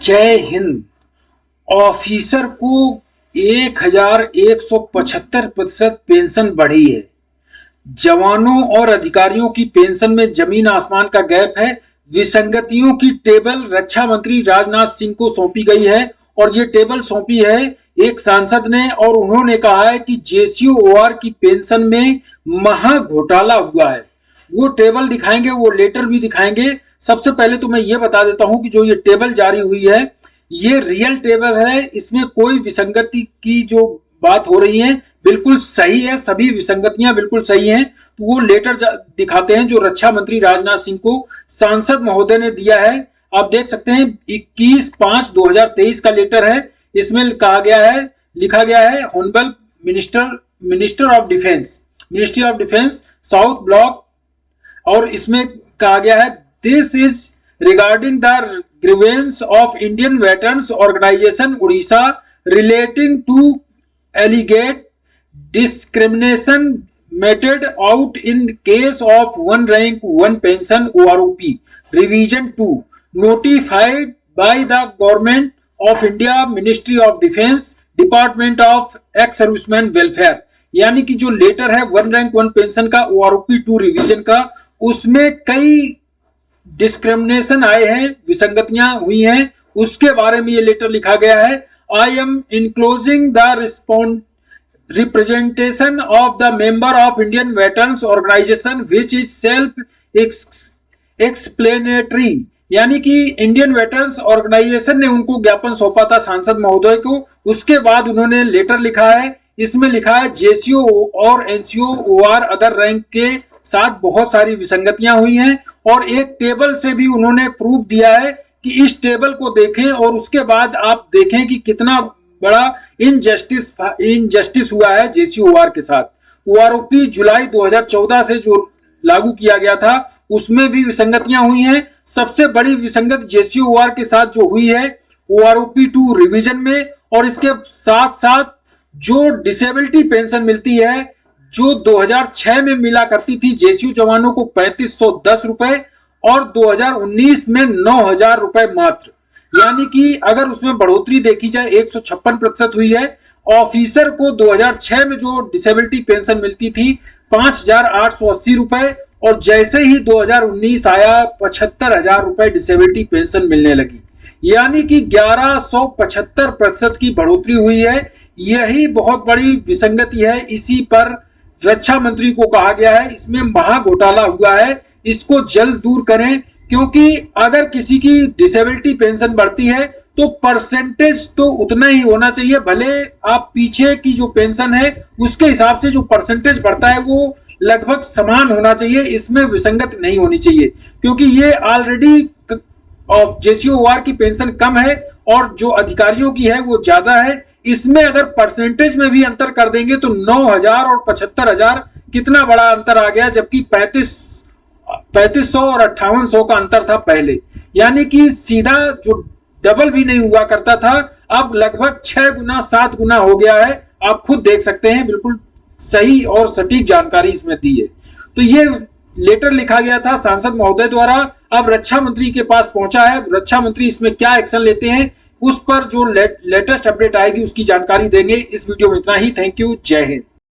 जय हिंद। ऑफिसर को 1175% पेंशन बढ़ी है। जवानों और अधिकारियों की पेंशन में जमीन आसमान का गैप है। विसंगतियों की टेबल रक्षा मंत्री राजनाथ सिंह को सौंपी गई है और ये टेबल सौंपी है एक सांसद ने और उन्होंने कहा है कि जेसीओआर की पेंशन में महा घोटाला हुआ है। वो टेबल दिखाएंगे, वो लेटर भी दिखाएंगे। सबसे पहले तो मैं ये बता देता हूं कि जो ये टेबल जारी हुई है ये रियल टेबल है, इसमें कोई विसंगति की जो बात हो रही है बिल्कुल सही है, सभी विसंगतियां बिल्कुल सही हैं। तो वो लेटर दिखाते हैं जो रक्षा मंत्री राजनाथ सिंह को सांसद महोदय ने दिया है। आप देख सकते हैं 21/5/2023 का लेटर है। इसमें लिखा गया है honourable minister of defence, ministry of defence South Block, और इसमें कहा गया है this is regarding the grievance of Indian veterans organisation Orissa relating to alleged discrimination meted out in case of one rank one pension OROP revision 2 notified by the government of India Ministry of Defence Department of ex serviceman welfare। यानी कि जो letter है one rank one pension का OROP 2 revision का, उसमें कई discrimination आए हैं, विसंगतियां हुई हैं, उसके बारे में ये लेटर लिखा गया है। I am enclosing the representation of the member of Indian Veterans Organization which is self explanatory। यानी कि इंडियन वेटरन्स ऑर्गेनाइजेशन ने उनको ज्ञापन सौंपा था सांसद महोदय को, उसके बाद उन्होंने लेटर लिखा है। इसमें लिखा है जेसीओ और एनसीओ ओआर अदर रैंक के साथ बहुत सारी विसंगतियां हुई हैं और एक टेबल से भी उन्होंने प्रूफ दिया है कि इस टेबल को देखें और उसके बाद आप देखें कि कितना बड़ा इनजस्टिस हुआ है जेसीओआर के साथ। ओआरओपी जुलाई 2014 से जो लागू किया गया था उसमें भी विसंगतियां हुई हैं। सबसे बड़ी विसंगति जेसीओआर के साथ जो हुई है ओआरओपी 2 रिवीजन में, और इसके साथ साथ जो डिसेबिलिटी पेंशन मिलती है जो 2006 में मिला करती थी जेसीओ जवानों को 3510 रुपए और 2019 में 9000 रुपए मात्र, यानी कि अगर उसमें बढ़ोतरी देखी जाए 156% हुई है। ऑफिसर को 2006 में जो डिसेबिलिटी पेंशन मिलती थी 5880 रुपए और जैसे ही 2019 आया 75,000 रुपए डिसेबिलिटी पेंशन मिलने लगी, यानी कि 1175% की बढ़ोतरी हुई है। यही बहुत बड़ी विसंगति है, इसी पर रक्षा मंत्री को कहा गया है इसमें महा घोटाला हुआ है, इसको जल्द दूर करें। क्योंकि अगर किसी की डिसेबिलिटी पेंशन बढ़ती है तो परसेंटेज तो उतना ही होना चाहिए, भले आप पीछे की जो पेंशन है उसके हिसाब से जो परसेंटेज बढ़ता है वो लगभग समान होना चाहिए, इसमें विसंगति नहीं होनी चाहिए। क्योंकि ये ऑलरेडी जेसीओआर की पेंशन कम है और जो अधिकारियों की है वो ज्यादा है, इसमें अगर परसेंटेज में भी अंतर कर देंगे तो 9000 और 75,000 कितना बड़ा अंतर आ गया, जबकि 3500 और 5800 का अंतर था पहले, यानी कि सीधा जो डबल भी नहीं हुआ करता था अब लगभग 6 गुना 7 गुना हो गया है। आप खुद देख सकते हैं, बिल्कुल सही और सटीक जानकारी इसमें दी है। तो ये लेटर लिखा गया था सांसद महोदय द्वारा, अब रक्षा मंत्री के पास पहुंचा है। रक्षा मंत्री इसमें क्या एक्शन लेते हैं उस पर जो लेटेस्ट अपडेट आएगी उसकी जानकारी देंगे। इस वीडियो में इतना ही। Thank you. जय हिंद।